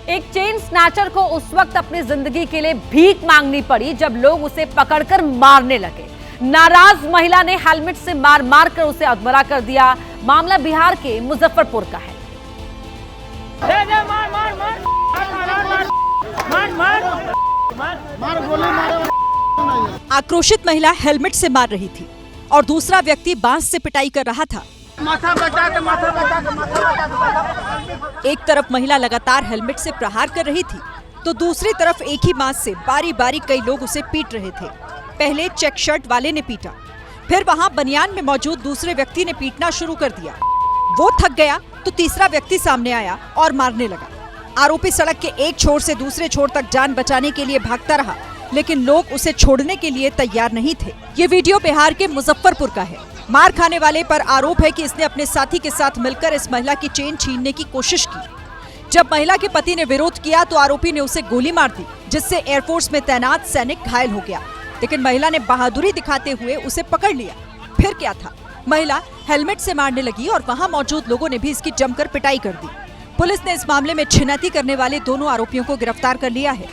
एक chain snatcher को उस वक्त अपनी जिंदगी के लिए भीख मांगनी पड़ी जब लोग उसे पकड़कर मारने लगे। नाराज महिला ने हेलमेट से मार मार कर उसे अधमरा कर दिया। मामला बिहार के मुजफ्फरपुर का है। आक्रोशित महिला हेलमेट से मार रही थी और दूसरा व्यक्ति बांस से पिटाई कर रहा था। एक तरफ महिला लगातार हेलमेट से प्रहार कर रही थी तो दूसरी तरफ एक ही बांस से बारी बारी कई लोग उसे पीट रहे थे। पहले चेक शर्ट वाले ने पीटा, फिर वहां बनियान में मौजूद दूसरे व्यक्ति ने पीटना शुरू कर दिया। वो थक गया तो तीसरा व्यक्ति सामने आया और मारने लगा। आरोपी सड़क के एक छोर से दूसरे छोर तक जान बचाने के लिए भागता रहा, लेकिन लोग उसे छोड़ने के लिए तैयार नहीं थे। ये वीडियो बिहार के मुजफ्फरपुर का है। मार खाने वाले पर आरोप है कि इसने अपने साथी के साथ मिलकर इस महिला की चेन छीनने की कोशिश की। जब महिला के पति ने विरोध किया तो आरोपी ने उसे गोली मार दी, जिससे एयरफोर्स में तैनात सैनिक घायल हो गया। लेकिन महिला ने बहादुरी दिखाते हुए उसे पकड़ लिया। फिर क्या था, महिला हेलमेट से मारने लगी और वहां मौजूद लोगों ने भी इसकी जमकर पिटाई कर दी। पुलिस ने इस मामले में छिनैती करने वाले दोनों आरोपियों को गिरफ्तार कर लिया है।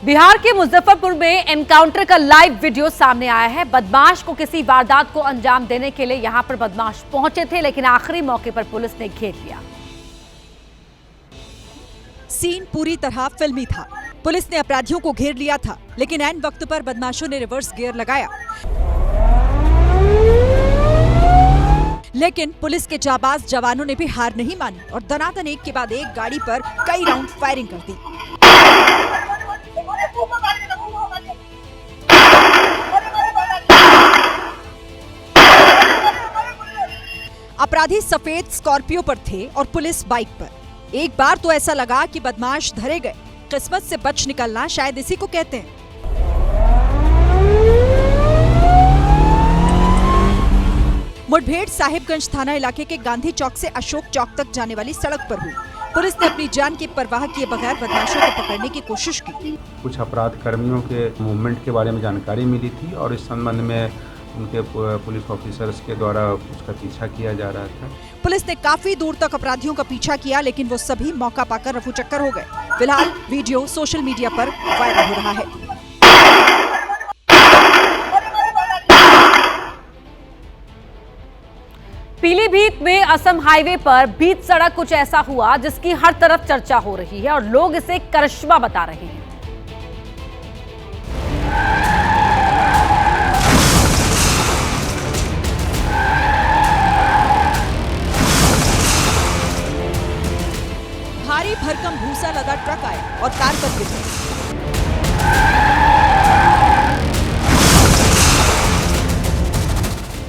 बिहार के मुजफ्फरपुर में एनकाउंटर का लाइव वीडियो सामने आया है। बदमाश को किसी वारदात को अंजाम देने के लिए यहां पर बदमाश पहुंचे थे, लेकिन आखिरी मौके पर पुलिस ने घेर लिया। सीन पूरी तरह फिल्मी था। पुलिस ने अपराधियों को घेर लिया था, लेकिन ऐन वक्त पर बदमाशों ने रिवर्स गियर लगाया। लेकिन पुलिस के जाबाज जवानों ने भी हार नहीं मानी और दनादन एक के बाद एक गाड़ी पर कई राउंड फायरिंग कर दी। अपराधी सफेद स्कॉर्पियो पर थे और पुलिस बाइक पर। एक बार तो ऐसा लगा कि बदमाश धरे गए। किस्मत से बच निकलना शायद इसी को कहते हैं। मुठभेड़ साहिबगंज थाना इलाके के गांधी चौक से अशोक चौक तक जाने वाली सड़क पर हुई। पुलिस ने अपनी जान की परवाह किए बगैर बदमाशों को पकड़ने की कोशिश की। कुछ अपराध कर्मियों के मूवमेंट के बारे में जानकारी मिली थी और इस संबंध में उनके पुलिस ऑफिसर्स के द्वारा उसका पीछा किया जा रहा था। पुलिस ने काफी दूर तक अपराधियों का पीछा किया, लेकिन वो सभी मौका पाकर रफूचक्कर हो गए। फिलहाल वीडियो सोशल मीडिया पर वायरल हो रहा है। पीलीभीत में असम हाईवे पर बीच सड़क कुछ ऐसा हुआ जिसकी हर तरफ चर्चा हो रही है और लोग इसे करिश्मा बता रहे हैं। भारी भरकम भूसा लदा ट्रक आया और कार पर गिर गया।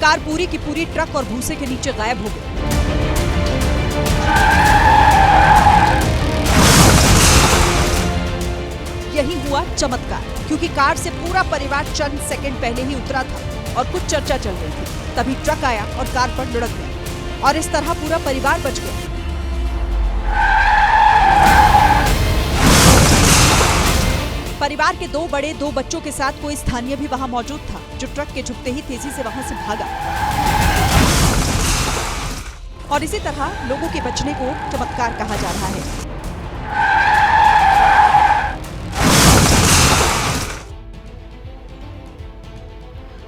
कार पूरी की पूरी ट्रक और भूसे के नीचे गायब हो गई। यही हुआ चमत्कार, क्योंकि कार से पूरा परिवार चंद सेकंड पहले ही उतरा था और कुछ चर्चा चल रही थी। तभी ट्रक आया और कार पर लुढ़क गया और इस तरह पूरा परिवार बच गया। परिवार के दो बड़े, दो बच्चों के साथ कोई स्थानीय भी वहां मौजूद था, जो ट्रक के झुकते ही तेजी से वहां से भागा। और इसी तरह लोगों के बचने को चमत्कार कहा जा रहा है।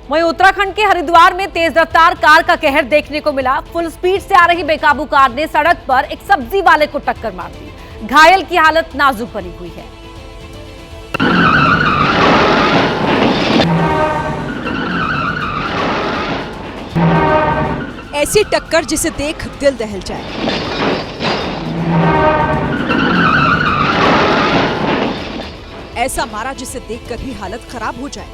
वहीं उत्तराखंड के हरिद्वार में तेज रफ्तार कार का कहर देखने को मिला। फुल स्पीड से आ रही बेकाबू कार ने सड़क पर एक सब्जी वाले को टक्कर मार दी। घायल की हालत नाजुक बनी हुई है। ऐसी टक्कर जिसे देख दिल दहल जाए। ऐसा मारा जिसे देखकर ही हालत खराब हो जाए।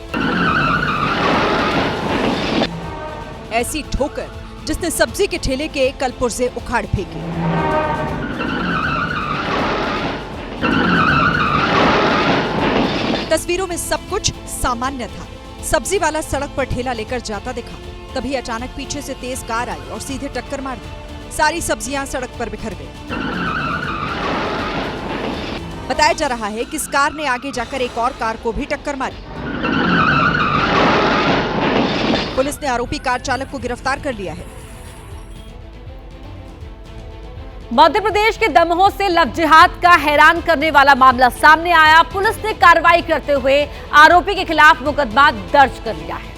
ऐसी ठोकर जिसने सब्जी के ठेले के कल पुर्जे उखाड़ फेंके। तस्वीरों में सब कुछ सामान्य था। सब्जी वाला सड़क पर ठेला लेकर जाता दिखा, तभी अचानक पीछे से तेज कार आई और सीधे टक्कर मार दी। सारी सब्जियां सड़क पर बिखर गई। बताया जा रहा है कि इस कार ने आगे जाकर एक और कार को भी टक्कर मारी। पुलिस ने आरोपी कार चालक को गिरफ्तार कर लिया है। मध्य प्रदेश के दमोह से लव जिहाद का हैरान करने वाला मामला सामने आया। पुलिस ने कार्रवाई करते हुए आरोपी के खिलाफ मुकदमा दर्ज कर लिया है।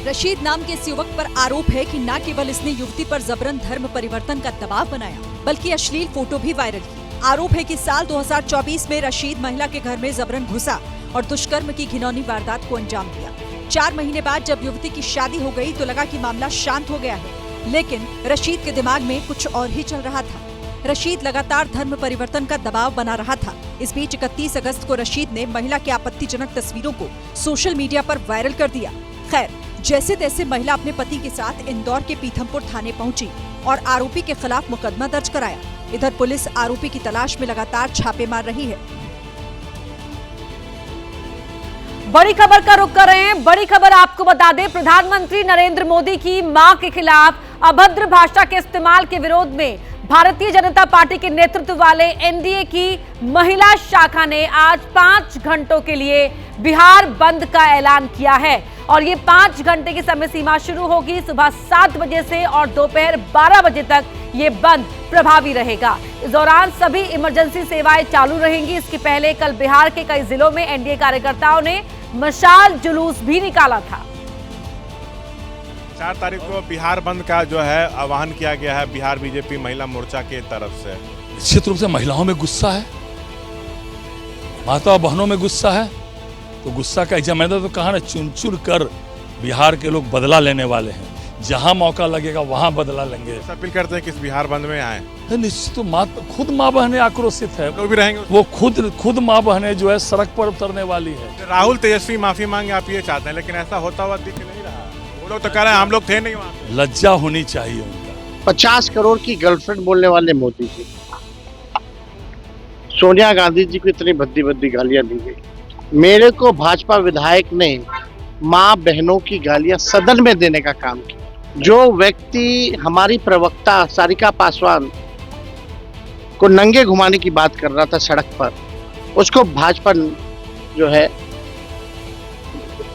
रशीद नाम के इस युवक पर आरोप है कि न केवल इसने युवती पर जबरन धर्म परिवर्तन का दबाव बनाया, बल्कि अश्लील फोटो भी वायरल की। आरोप है कि साल 2024 में रशीद महिला के घर में जबरन घुसा और दुष्कर्म की घिनौनी वारदात को अंजाम दिया। 4 महीने बाद जब युवती की शादी हो गई तो लगा कि मामला शांत हो गया है, लेकिन रशीद के दिमाग में कुछ और ही चल रहा था। रशीद लगातार धर्म परिवर्तन का दबाव बना रहा था। इस बीच 31 अगस्त को रशीद ने महिला की आपत्तिजनक तस्वीरों को सोशल मीडिया पर वायरल कर दिया। खैर, जैसे तैसे महिला अपने पति के साथ इंदौर के पीथमपुर थाने पहुंची और आरोपी के खिलाफ मुकदमा दर्ज कराया। इधर पुलिस आरोपी की तलाश में लगातार छापे मार रही है। बड़ी खबर का रुख कर रहे हैं। बड़ी खबर आपको बता दें, प्रधानमंत्री नरेंद्र मोदी की मां के खिलाफ अभद्र भाषा के इस्तेमाल के विरोध में भारतीय जनता पार्टी के नेतृत्व वाले एनडीए की महिला शाखा ने आज 5 घंटों के लिए बिहार बंद का ऐलान किया है और ये 5 घंटे की समय सीमा शुरू होगी सुबह 7 बजे से और दोपहर 12 बजे तक ये बंद प्रभावी रहेगा। इस दौरान सभी इमरजेंसी सेवाएं चालू रहेंगी। इसके पहले कल बिहार के कई जिलों में एनडीए कार्यकर्ताओं ने मशाल जुलूस भी निकाला था। 4 तारीख को बिहार बंद का जो है आह्वान किया गया है बिहार बीजेपी महिला मोर्चा के तरफ से। निश्चित रूप से महिलाओं में गुस्सा है, माता बहनों में गुस्सा है, तो गुस्सा का मैंने तो कहा ना, चुन चुन कर बिहार के लोग बदला लेने वाले हैं। जहां मौका लगेगा वहां बदला लेंगे। अपील करते हैं कि इस बिहार बंद में आए। निश्चित खुद माँ बहनें आक्रोशित है, लोग भी रहेंगे। वो खुद माँ बहनें जो है सड़क पर उतरने वाली है। राहुल तेजस्वी माफी मांगे आप ये चाहते हैं, लेकिन ऐसा होता हुआ दिख नहीं रहा। वो लोग तो कह रहे हैं हम लोग थे नहीं वहाँ। लज्जा होनी चाहिए उनका। 50 करोड़ की गर्लफ्रेंड बोलने वाले मोदी जी, सोनिया गांधी जी को इतनी भद्दी भद्दी गालियां दी गई। मेरे को भाजपा विधायक ने माँ बहनों की गालियां सदन में देने का काम किया। जो व्यक्ति हमारी प्रवक्ता सारिका पासवान को नंगे घुमाने की बात कर रहा था सड़क पर, उसको भाजपा जो है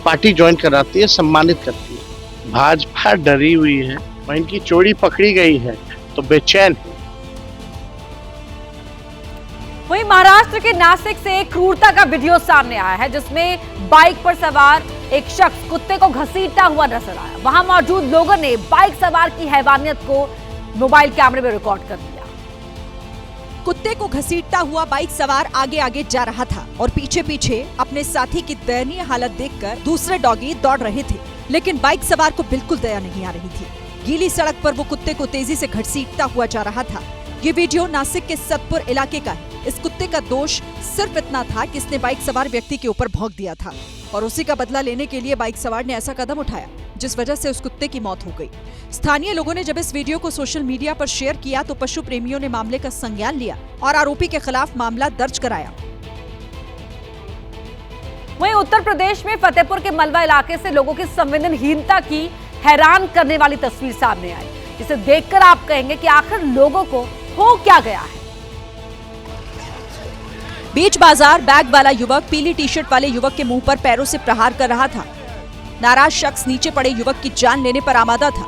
पार्टी ज्वाइन कराती है, सम्मानित करती है। भाजपा डरी हुई है, इनकी चोरी पकड़ी गई है तो बेचैन है। वहीं महाराष्ट्र के नासिक से एक क्रूरता का वीडियो सामने आया है जिसमें बाइक पर सवार एक शख्स कुत्ते को घसीटता हुआ नजर आया। वहां मौजूद लोगों ने बाइक सवार की हैवानियत को मोबाइल कैमरे में रिकॉर्ड कर लिया। कुत्ते को घसीटता हुआ बाइक सवार आगे आगे जा रहा था और पीछे पीछे अपने साथी की दयनीय हालत देखकर दूसरे डॉगी दौड़ रहे थे, लेकिन बाइक सवार को बिल्कुल दया नहीं आ रही थी। गीली सड़क पर वो कुत्ते को तेजी से घसीटता हुआ जा रहा था। ये वीडियो नासिक के सतपुर इलाके का है। इस कुत्ते का दोष सिर्फ इतना था कि इसने बाइक सवार व्यक्ति के ऊपर भौंक दिया था और उसी का बदला लेने के लिए बाइक सवार ने ऐसा कदम उठाया जिस वजह से उस कुत्ते की मौत हो गई। स्थानीय लोगों ने जब इस वीडियो को सोशल मीडिया पर शेयर किया तो पशु प्रेमियों ने मामले का संज्ञान लिया और आरोपी के खिलाफ मामला दर्ज कराया। वहीं उत्तर प्रदेश में फतेहपुर के मलवा इलाके से लोगों की संवेदनहीनता की हैरान करने वाली तस्वीर सामने आई, जिसे देखकर आप कहेंगे कि आखिर लोगों को हो क्या गया है। बीच बाजार बैग वाला युवक पीली टी शर्ट वाले युवक के मुंह पर पैरों से प्रहार कर रहा था। नाराज शख्स नीचे पड़े युवक की जान लेने पर आमादा था।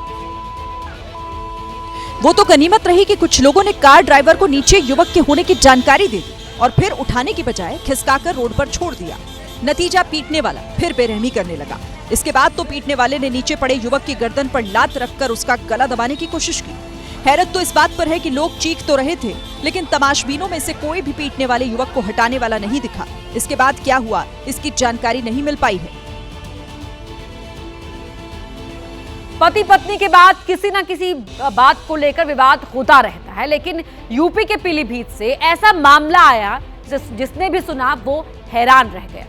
वो तो गनीमत रही कि कुछ लोगों ने कार ड्राइवर को नीचे युवक के होने की जानकारी दे दी और फिर उठाने की बजाय खिसकाकर रोड पर छोड़ दिया। नतीजा पीटने वाला फिर बेरहमी करने लगा। इसके बाद तो पीटने वाले ने नीचे पड़े युवक की गर्दन पर लात रखकर उसका गला दबाने की कोशिश की। हैरत तो इस बात पर है कि लोग चीख तो रहे थे, लेकिन तमाशबीनों में से कोई भी पीटने वाले युवक को हटाने वाला नहीं दिखा। इसके बाद क्या हुआ, इसकी जानकारी नहीं मिल पाई है। पति पत्नी के बाद किसी न किसी बात को लेकर विवाद होता रहता है, लेकिन यूपी के पीलीभीत से ऐसा मामला आया जिसने भी सुना वो हैरान रह गया।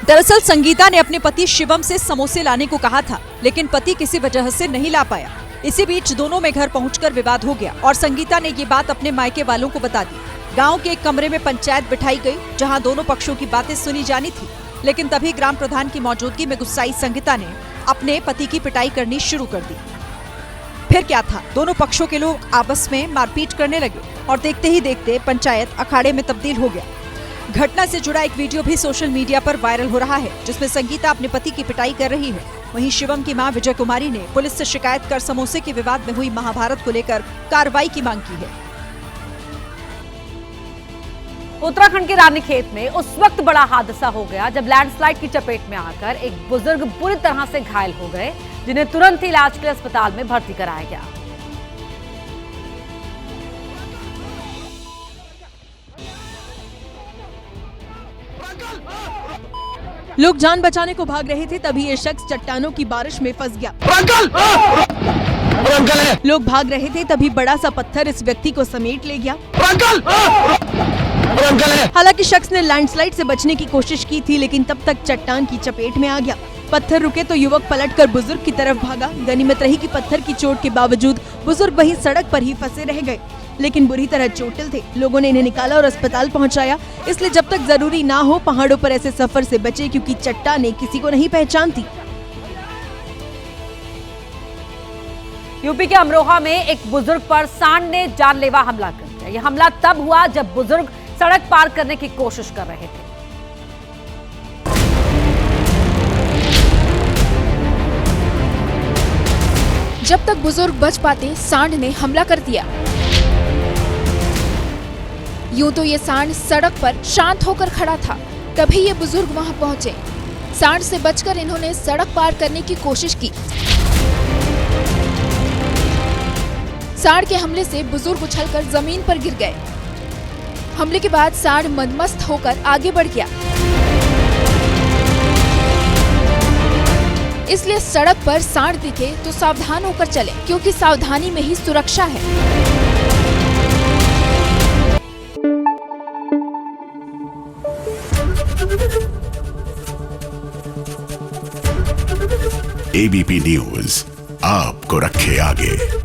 दरअसल संगीता ने अपने पति शिवम से समोसे लाने को कहा था, लेकिन पति किसी वजह से नहीं ला पाया। इसी बीच दोनों में घर पहुंचकर विवाद हो गया और संगीता ने ये बात अपने मायके वालों को बता दी। गांव के एक कमरे में पंचायत बिठाई गई जहां दोनों पक्षों की बातें सुनी जानी थी, लेकिन तभी ग्राम प्रधान की मौजूदगी में गुस्साई संगीता ने अपने पति की पिटाई करनी शुरू कर दी। फिर क्या था, दोनों पक्षों के लोग आपस में मारपीट करने लगे और देखते ही देखते पंचायत अखाड़े में तब्दील हो गया। घटना से जुड़ा एक वीडियो भी सोशल मीडिया पर वायरल हो रहा है, जिसमें संगीता अपने पति की पिटाई कर रही है। वहीं शिवम की मां विजय कुमारी ने पुलिस से शिकायत कर समोसे के विवाद में हुई महाभारत को लेकर कार्रवाई की मांग की है। उत्तराखंड के रानीखेत में उस वक्त बड़ा हादसा हो गया जब लैंडस्लाइड की चपेट में आकर एक बुजुर्ग बुरी तरह से घायल हो गए, जिन्हें तुरंत ही इलाज के लिए अस्पताल में भर्ती कराया गया। लोग जान बचाने को भाग रहे थे, तभी ये शख्स चट्टानों की बारिश में फंस गया। लोग भाग रहे थे, तभी बड़ा सा पत्थर इस व्यक्ति को समेट ले गया। हालांकि शख्स ने लैंडस्लाइड से बचने की कोशिश की थी, लेकिन तब तक चट्टान की चपेट में आ गया। पत्थर रुके तो युवक पलटकर बुजुर्ग की तरफ भागा। गनीमत रही कि पत्थर की चोट के बावजूद बुजुर्ग वहीं सड़क पर ही फंसे रह गए, लेकिन बुरी तरह चोटिल थे। लोगों ने इन्हें निकाला और अस्पताल पहुंचाया। इसलिए जब तक जरूरी ना हो पहाड़ों पर ऐसे सफर से बचे, क्योंकि चट्टानें किसी को नहीं पहचानती। यूपी के अमरोहा में एक बुजुर्ग पर सांड ने जानलेवा हमला कर दिया। यह हमला तब हुआ जब बुजुर्ग सड़क पार करने की कोशिश कर रहे थे। जब तक बुजुर्ग बच पाते, सांड ने हमला कर दिया। यूं तो ये सांड सड़क पर शांत होकर खड़ा था, तभी ये बुजुर्ग वहां पहुंचे। सांड से बचकर इन्होंने सड़क पार करने की कोशिश की। सांड के हमले से बुजुर्ग उछलकर जमीन पर गिर गए। हमले के बाद सांड मदमस्त होकर आगे बढ़ गया। इसलिए सड़क पर सांड दिखे तो सावधान होकर चले, क्योंकि सावधानी में ही सुरक्षा है। एबीपी न्यूज आपको रखे आगे।